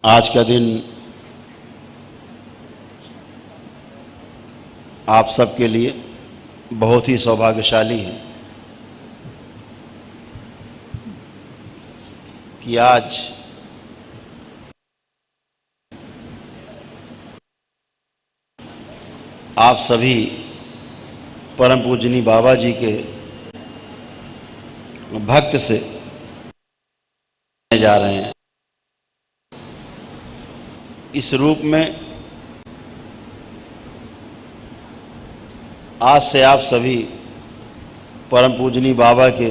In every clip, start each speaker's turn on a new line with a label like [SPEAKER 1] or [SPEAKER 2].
[SPEAKER 1] आज का दिन आप सबके लिए बहुत ही सौभाग्यशाली है कि आज आप सभी परम पूजनीय बाबा जी के भक्त से जा रहे हैं। इस रूप में आज से आप सभी परम पूजनीय बाबा के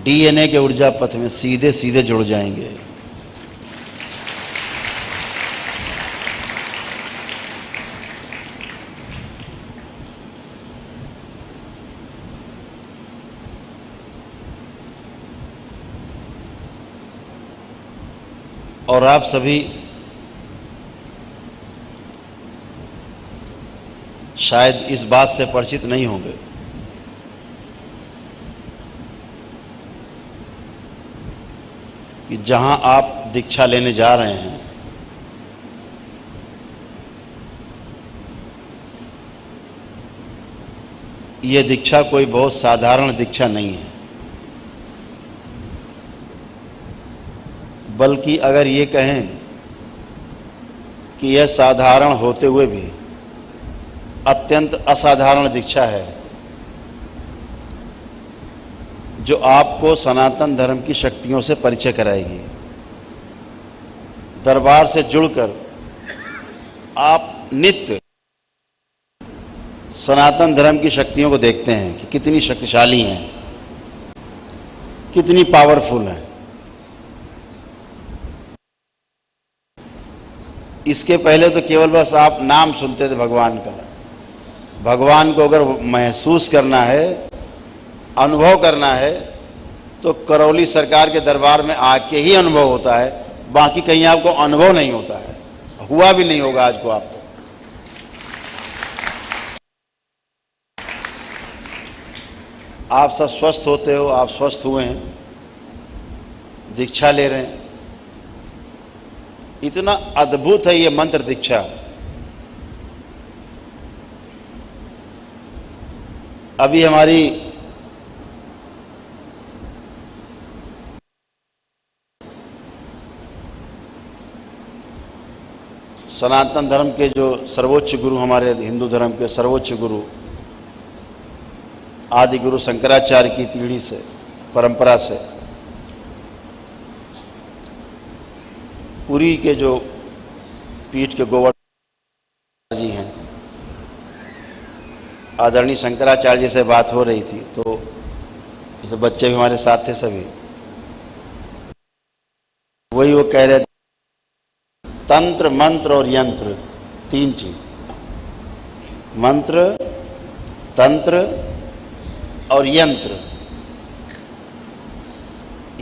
[SPEAKER 1] डीएनए के ऊर्जा पथ में सीधे सीधे जुड़ जाएंगे। और आप सभी शायद इस बात से परिचित नहीं होंगे कि जहां आप दीक्षा लेने जा रहे हैं ये दीक्षा कोई बहुत साधारण दीक्षा नहीं है, बल्कि अगर ये कहें कि यह साधारण होते हुए भी अत्यंत असाधारण दीक्षा है जो आपको सनातन धर्म की शक्तियों से परिचय कराएगी। दरबार से जुड़कर आप नित्य सनातन धर्म की शक्तियों को देखते हैं कि कितनी शक्तिशाली हैं, कितनी पावरफुल हैं। इसके पहले तो केवल बस आप नाम सुनते थे भगवान का। भगवान को अगर महसूस करना है, अनुभव करना है, तो करौली सरकार के दरबार में आके ही अनुभव होता है, बाकी कहीं आपको अनुभव नहीं होता है, हुआ भी नहीं होगा आज को। आप तो आप सब स्वस्थ होते हो, आप स्वस्थ हुए हैं, दीक्षा ले रहे हैं। इतना अद्भुत है ये मंत्र दीक्षा। अभी हमारी सनातन धर्म के जो सर्वोच्च गुरु, हमारे हिंदू धर्म के सर्वोच्च गुरु आदि गुरु शंकराचार्य की पीढ़ी से, परंपरा से पुरी के जो पीठ के गोवर्धन जी हैं, आदरणीय शंकराचार्य जी से बात हो रही थी, तो जैसे बच्चे भी हमारे साथ थे सभी, वही वो कह रहे थे तंत्र, मंत्र और यंत्र, तीन चीज, मंत्र, तंत्र और यंत्र।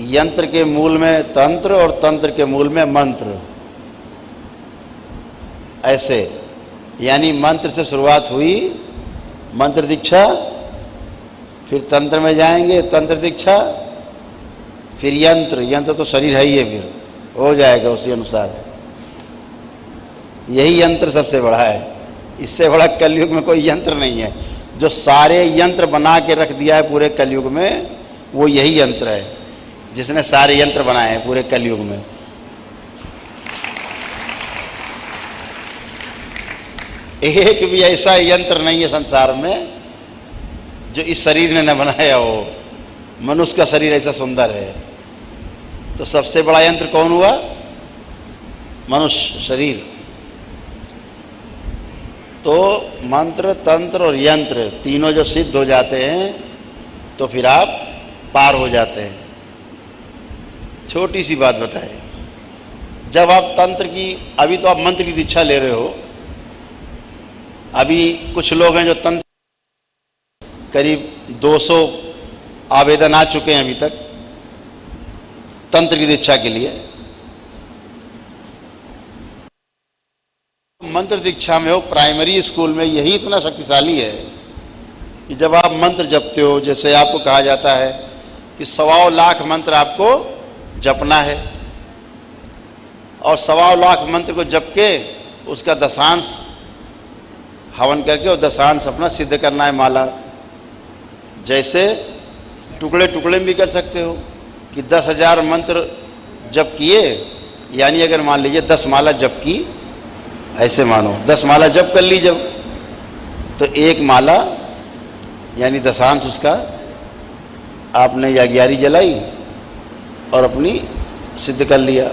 [SPEAKER 1] यंत्र के मूल में तंत्र और तंत्र के मूल में मंत्र, ऐसे यानी मंत्र से शुरुआत हुई, मंत्र दीक्षा, फिर तंत्र में जाएंगे, तंत्र दीक्षा, फिर यंत्र। यंत्र तो शरीर है ही है, फिर हो जाएगा उसी अनुसार। यही यंत्र सबसे बड़ा है, इससे बड़ा कलयुग में कोई यंत्र नहीं है। जो सारे यंत्र बना के रख दिया है पूरे कलयुग में, वो यही यंत्र है जिसने सारे यंत्र बनाए हैं पूरे कलयुग में। एक भी ऐसा यंत्र नहीं है संसार में जो इस शरीर ने न बनाया हो। मनुष्य का शरीर ऐसा सुंदर है, तो सबसे बड़ा यंत्र कौन हुआ? मनुष्य शरीर। तो मंत्र, तंत्र और यंत्र तीनों जब सिद्ध हो जाते हैं तो फिर आप पार हो जाते हैं। छोटी सी बात बताएं, जब आप तंत्र की, अभी तो आप मंत्र की दीक्षा ले रहे हो, अभी कुछ लोग हैं जो तंत्र, करीब 200 आवेदन आ चुके हैं अभी तक तंत्र की दीक्षा के लिए। मंत्र दीक्षा में हो, प्राइमरी स्कूल में यही इतना शक्तिशाली है कि जब आप मंत्र जपते हो, जैसे आपको कहा जाता है कि 1.25 लाख मंत्र आपको जपना है, और 1.25 लाख मंत्र को जप के उसका दशांश हवन करके और दशांश अपना सिद्ध करना है माला। जैसे टुकड़े टुकड़े में भी कर सकते हो कि 10,000 मंत्र जप किए, यानी अगर मान लीजिए 10 माला जप की, ऐसे मानो 10 माला जप कर ली जब, तो एक माला यानी दशांश उसका आपने या 11 जलाई और अपनी सिद्ध कर लिया।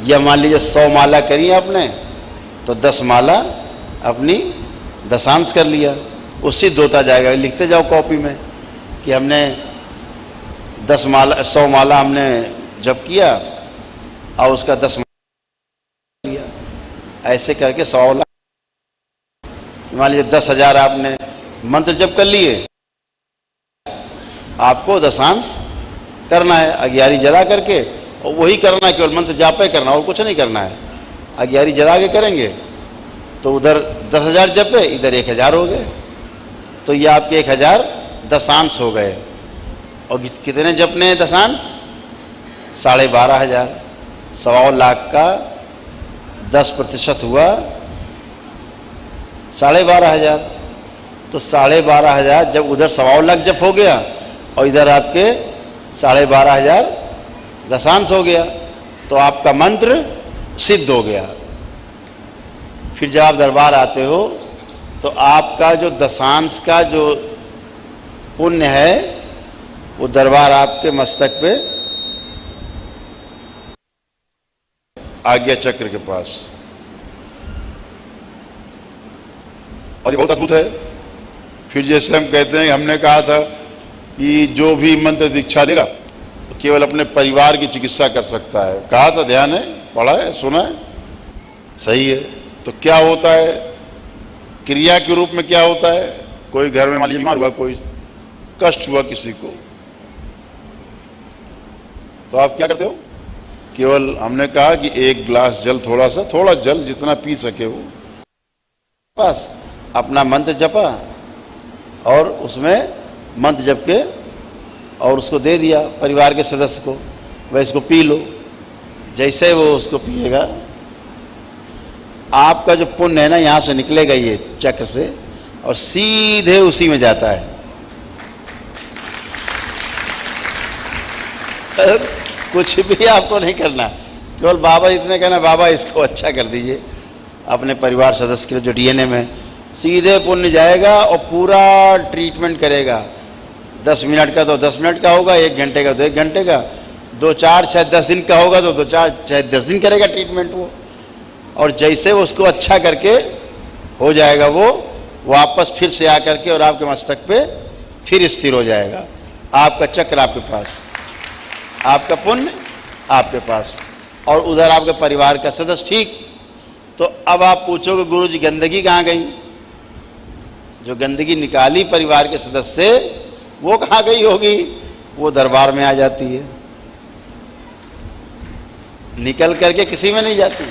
[SPEAKER 1] या मान लीजिए 100 माला करी आपने तो 10 माला अपनी दशांश कर लिया, वो सिद्ध होता जाएगा। लिखते जाओ कॉपी में कि हमने 10 माला 100 माला हमने जप किया और उसका 10 माला लिया, ऐसे करके 100 लाख। मान लीजिए 10,000 आपने मंत्र जप कर लिए, आपको दशांश करना है 11 जला करके, और वही करना है, केवल मंत्र जाप ही करना और कुछ नहीं करना है। 11 जला के करेंगे तो उधर 10,000 जपे, इधर 1,000 हो गए, तो ये आपके 1,000 दशांश हो गए। और कितने जपने हैं दशांश? 12,500। 1.25 लाख का 10% हुआ 12,500। तो 12,500 जब उधर 1.25 लाख जप हो गया और इधर आपके 12,500 दशांश हो गया, तो आपका मंत्र सिद्ध हो गया। फिर जब आप दरबार आते हो तो आपका जो दशांश का जो पुण्य है वो दरबार आपके मस्तक पे आज्ञा चक्र के पास, और ये बहुत अद्भुत है। फिर जैसे हम कहते हैं, हमने कहा था कि जो भी मंत्र दीक्षा लेगा केवल अपने परिवार की चिकित्सा कर सकता है, कहा था, ध्यान है, पढ़ा है, सुना है, सही है। तो क्या होता है क्रिया के रूप में? क्या होता है, कोई घर में मान लीजिए बीमार हुआ, कोई कष्ट हुआ किसी को, तो आप क्या करते हो? केवल हमने कहा कि 1 गिलास जल, थोड़ा जल जितना पी सके वो, बस अपना मंत्र जपा और उसमें मंत्र जप के और उसको दे दिया परिवार के सदस्य को, वह इसको पी लो। जैसे वो उसको पिएगा, आपका जो पुण्य है ना यहाँ से निकलेगा ये चक्र से और सीधे उसी में जाता है। कुछ भी आपको नहीं करना, केवल बाबा इतने कहना, बाबा इसको अच्छा कर दीजिए अपने परिवार सदस्य के जो डीएनए में, सीधे पुण्य जाएगा और पूरा ट्रीटमेंट करेगा। 10 मिनट का तो 10 मिनट का होगा, 1 घंटे का तो 1 घंटे का, 2-4 शायद 10 दिन का होगा तो 2-4 शायद 10 दिन करेगा ट्रीटमेंट वो। और जैसे वो उसको अच्छा करके हो जाएगा, वो वापस फिर से आकर के और आपके मस्तक पे फिर स्थिर हो जाएगा। आपका चक्र आपके पास, आपका पुण्य आपके पास, और उधर आपके परिवार का सदस्य ठीक। तो अब आप पूछोगे गुरु जी गंदगी कहाँ गई? जो गंदगी निकाली परिवार के सदस्य से वो कहाँ गई होगी? वो दरबार में आ जाती है, निकल करके किसी में नहीं जाती,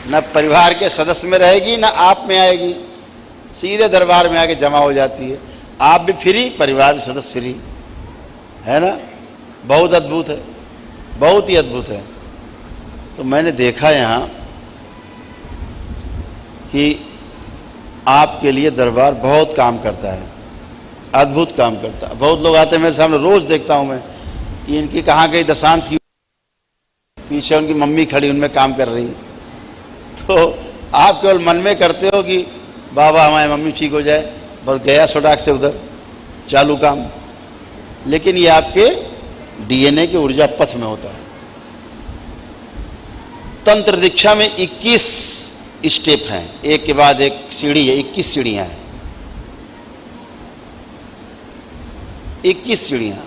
[SPEAKER 1] न परिवार के सदस्य में रहेगी न आप में आएगी, सीधे दरबार में आके जमा हो जाती है। आप भी फ्री, परिवार के सदस्य फ्री, है ना? बहुत अद्भुत है, बहुत ही अद्भुत है। तो मैंने देखा यहाँ कि आपके लिए दरबार बहुत काम करता है, अद्भुत काम करता है। बहुत लोग आते हैं मेरे सामने, रोज देखता हूँ मैं कि इनकी कहाँ गई दशांश की, पीछे उनकी मम्मी खड़ी उनमें काम कर रही। तो आप केवल मन में करते हो कि बाबा हमारी मम्मी ठीक हो जाए, बस गया सोडाक से उधर चालू काम, लेकिन ये आपके डीएनए के ऊर्जा पथ में होता है। तंत्र दीक्षा में 21 स्टेप हैं, एक के बाद एक सीढ़ी है, 21 सीढ़ियां हैं, 21 सीढ़ियां,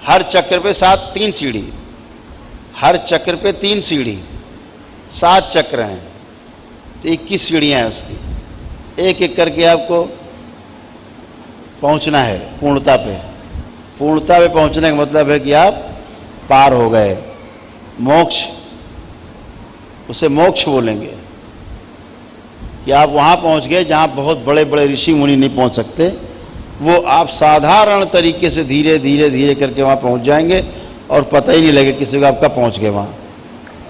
[SPEAKER 1] हर चक्र पे 3 सीढ़ी, हर चक्र पे 3 सीढ़ी, 7 चक्र हैं, तो 21 सीढ़ियां हैं उसकी। एक एक करके आपको पहुंचना है पूर्णता पे। पूर्णता पे पहुंचने का मतलब है कि आप पार हो गए, मोक्ष, उसे मोक्ष बोलेंगे, कि आप वहाँ पहुँच गए जहाँ बहुत बड़े बड़े ऋषि मुनि नहीं पहुँच सकते। वो आप साधारण तरीके से धीरे धीरे धीरे करके वहाँ पहुँच जाएंगे और पता ही नहीं लगे किसी को आप कब पहुँच गए वहाँ।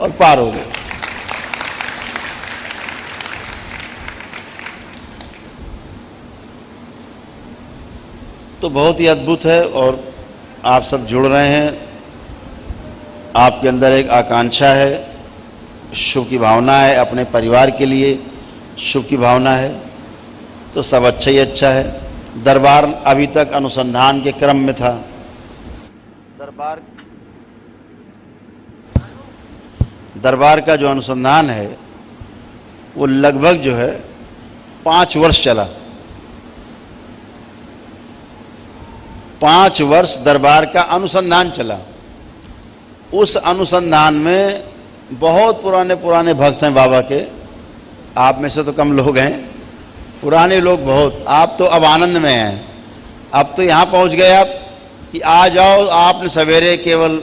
[SPEAKER 1] और पार हो गए। तो बहुत ही अद्भुत है और आप सब जुड़ रहे हैं, आपके अंदर एक आकांक्षा है, शुभ की भावना है, अपने परिवार के लिए शुभ की भावना है, तो सब अच्छा ही अच्छा है। दरबार अभी तक अनुसंधान के क्रम में था। दरबार का जो अनुसंधान है वो लगभग जो है 5 वर्ष चला। 5 वर्ष दरबार का अनुसंधान चला। उस अनुसंधान में बहुत पुराने पुराने भक्त हैं बाबा के, आप में से तो कम लोग हैं, पुराने लोग बहुत। आप तो अब आनंद में हैं, अब तो यहाँ पहुँच गए आप कि आ जाओ। आपने सवेरे केवल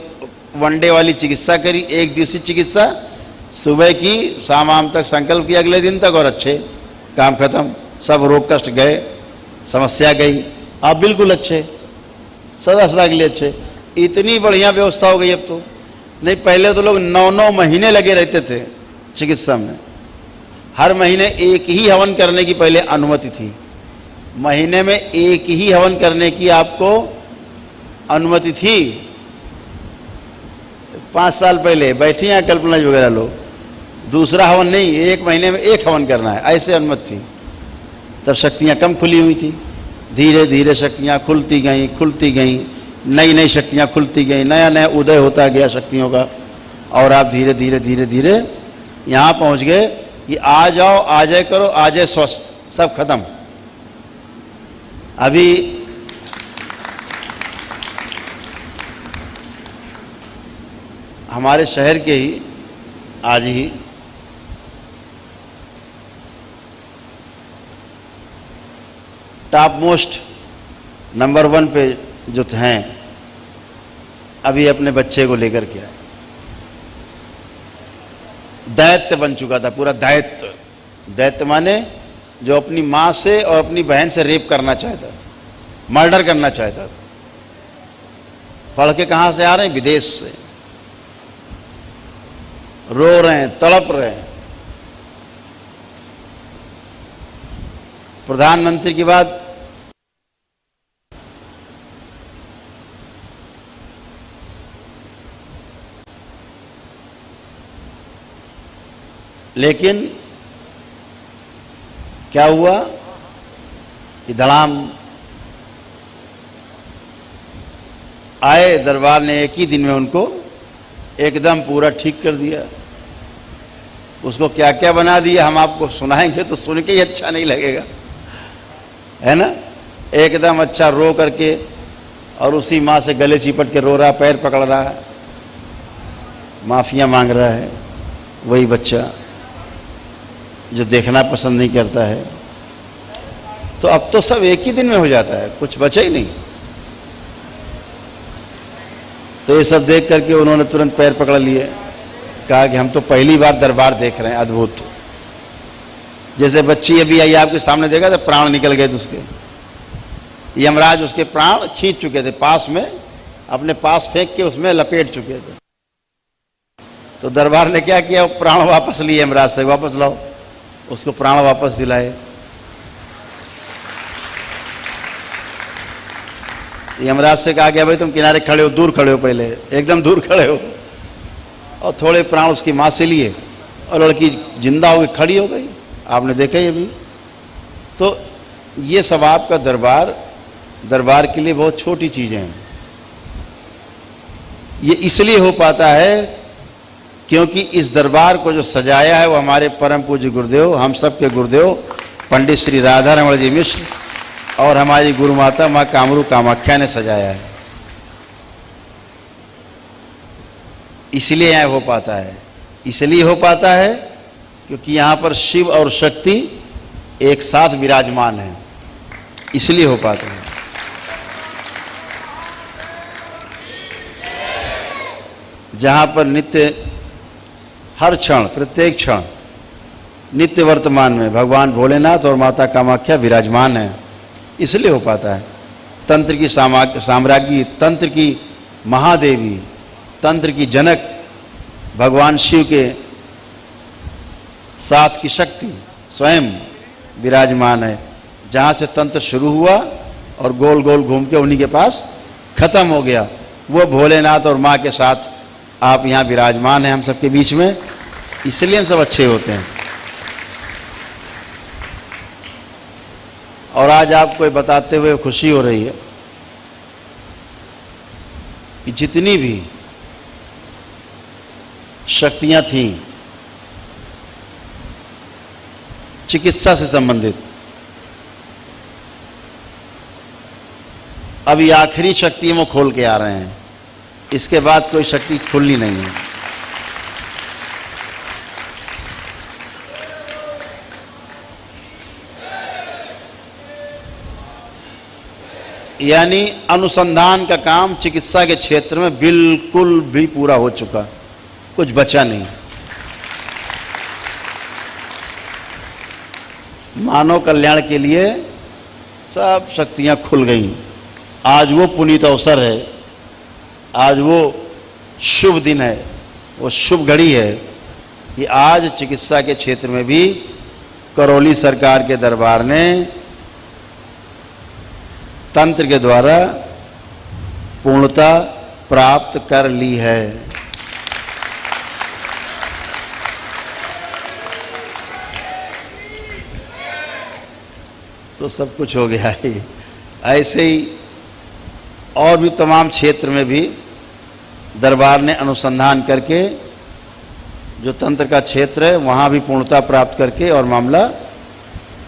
[SPEAKER 1] वनडे वाली चिकित्सा करी, 1 दिवसीय चिकित्सा, सुबह की शाम तक संकल्प किया अगले दिन तक, और अच्छे, काम खत्म, सब रोग कष्ट गए, समस्या गई, आप बिल्कुल अच्छे, सदा सदा के लिए अच्छे। इतनी बढ़िया व्यवस्था हो गई अब तो। नहीं पहले तो लोग 9-9 महीने लगे रहते थे चिकित्सा में। हर महीने एक ही हवन करने की पहले अनुमति थी, महीने में एक ही हवन करने की आपको अनुमति थी। 5 साल पहले बैठी हैं कल्पना वगैरह लोग, दूसरा हवन नहीं, 1 महीने में 1 हवन करना है, ऐसे अनुमति थी। तब शक्तियाँ कम खुली हुई थी, धीरे धीरे शक्तियाँ खुलती गईं, नई नई शक्तियाँ खुलती गईं, नया नया उदय होता गया शक्तियों का, और आप धीरे धीरे यहाँ पहुँच गए कि आ जाओ, आ जाए करो, आ जाए स्वस्थ, सब खत्म। अभी हमारे शहर के ही आज ही टॉप मोस्ट नंबर 1 पे जो हैं, अभी अपने बच्चे को लेकर के आए। दैत्य बन चुका था, पूरा दैत्य माने जो अपनी माँ से और अपनी बहन से रेप करना चाहता, मर्डर करना चाहता था। पढ़ के कहाँ से आ रहे हैं? विदेश से। रो रहे हैं, तड़प रहे हैं। प्रधानमंत्री की बात, लेकिन क्या हुआ कि धड़ाम आए, दरबार ने एक ही दिन में उनको एकदम पूरा ठीक कर दिया। उसको क्या क्या बना दिया हम आपको सुनाएंगे तो सुन के ही अच्छा नहीं लगेगा, है ना। एकदम अच्छा रो करके, और उसी माँ से गले चिपट के रो रहा, पैर पकड़ रहा है, माफिया मांग रहा है, वही बच्चा जो देखना पसंद नहीं करता है। तो अब तो सब एक ही दिन में हो जाता है, कुछ बचा ही नहीं। तो ये सब देख करके उन्होंने तुरंत पैर पकड़ लिए, कहा कि हम तो पहली बार दरबार देख रहे हैं, अद्भुत। जैसे बच्ची अभी आई आपके सामने देखा तो प्राण निकल गए थे उसके, यमराज उसके प्राण खींच चुके थे, पास में अपने पास फेंक के उसमें लपेट चुके थे। तो दरबार ने क्या किया, प्राण वापस लिए, यमराज से वापस लाओ, उसको प्राण वापस दिलाए। यमराज से कहा गया भाई तुम किनारे खड़े हो, दूर खड़े हो, पहले एकदम दूर खड़े हो, और थोड़े प्राण उसकी माँ से लिए, और लड़की जिंदा हो गई, खड़ी हो गई। आपने देखा ये भी। तो ये सब आपका दरबार के लिए बहुत छोटी चीज़ें हैं। ये इसलिए हो पाता है क्योंकि इस दरबार को जो सजाया है वो हमारे परम पूज्य गुरुदेव, हम सब के गुरुदेव पंडित श्री राधा रमण जी मिश्र और हमारी गुरु माता माँ कामरू कामाख्या ने सजाया है। इसलिए यहाँ हो पाता है, इसलिए हो पाता है क्योंकि यहाँ पर शिव और शक्ति एक साथ विराजमान है, इसलिए हो पाता है। जहाँ पर नित्य, हर क्षण, प्रत्येक क्षण, नित्य वर्तमान में भगवान भोलेनाथ और माता कामाख्या विराजमान है, इसलिए हो पाता है। तंत्र की साम्राज्ञी, तंत्र की महादेवी, तंत्र की जनक भगवान शिव के साथ की शक्ति स्वयं विराजमान है। जहाँ से तंत्र शुरू हुआ और गोल गोल घूम के उन्हीं के पास खत्म हो गया, वो भोलेनाथ और माँ के साथ आप यहाँ विराजमान हैं हम सबके बीच में, इसलिए हम सब अच्छे होते हैं। और आज आपको ये बताते हुए खुशी हो रही है कि जितनी भी शक्तियां थीं चिकित्सा से संबंधित, अभी आखिरी शक्ति वो खोल के आ रहे हैं, इसके बाद कोई शक्ति खुलनी नहीं है। यानी अनुसंधान का काम चिकित्सा के क्षेत्र में बिल्कुल भी पूरा हो चुका, कुछ बचा नहीं। मानव कल्याण के लिए सब शक्तियां खुल गई। आज वो पुनीत अवसर है, आज वो शुभ दिन है, वो शुभ घड़ी है कि आज चिकित्सा के क्षेत्र में भी करौली सरकार के दरबार ने तंत्र के द्वारा पूर्णता प्राप्त कर ली है। तो सब कुछ हो गया है। ऐसे ही और भी तमाम क्षेत्र में भी दरबार ने अनुसंधान करके जो तंत्र का क्षेत्र है वहाँ भी पूर्णता प्राप्त करके, और मामला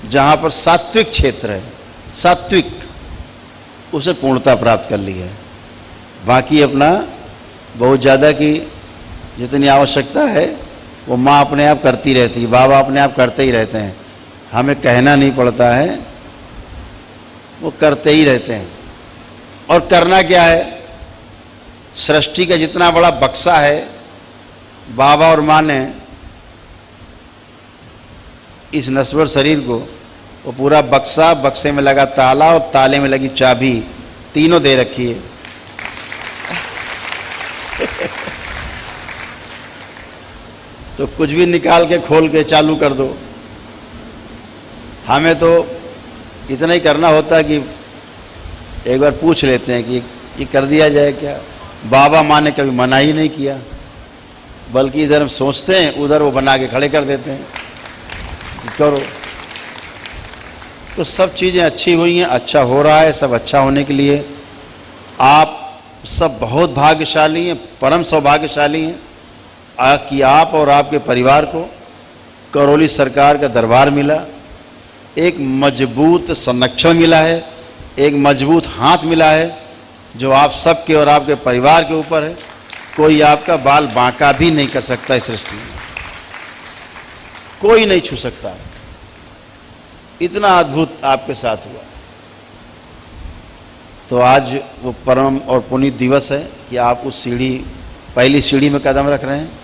[SPEAKER 1] जहाँ पर सात्विक क्षेत्र है, सात्विक, उसे पूर्णता प्राप्त कर ली है। बाकी अपना बहुत ज़्यादा की जितनी आवश्यकता है वो माँ अपने आप करती रहती है, बाबा अपने आप करते ही रहते हैं, हमें कहना नहीं पड़ता है, वो करते ही रहते हैं। और करना क्या है, सृष्टि का जितना बड़ा बक्सा है बाबा और माँ ने इस नश्वर शरीर को, वो पूरा बक्सा, बक्से में लगा ताला और ताले में लगी चाबी, तीनों दे रखी है। तो कुछ भी निकाल के खोल के चालू कर दो। हमें तो इतना ही करना होता है कि एक बार पूछ लेते हैं कि ये कर दिया जाए क्या। बाबा माँ ने कभी मना ही नहीं किया, बल्कि इधर हम सोचते हैं उधर वो बना के खड़े कर देते हैं कि करो। तो सब चीज़ें अच्छी हुई हैं, अच्छा हो रहा है, सब अच्छा होने के लिए आप सब बहुत भाग्यशाली हैं, परम सौभाग्यशाली हैं कि आप और आपके परिवार को करौली सरकार का दरबार मिला, एक मजबूत संरक्षण मिला है, एक मजबूत हाथ मिला है जो आप सबके और आपके परिवार के ऊपर है। कोई आपका बाल बांका भी नहीं कर सकता इस सृष्टि में, कोई नहीं छू सकता। इतना अद्भुत आपके साथ हुआ। तो आज वो परम और पुनीत दिवस है कि आप उस सीढ़ी, पहली सीढ़ी में कदम रख रहे हैं।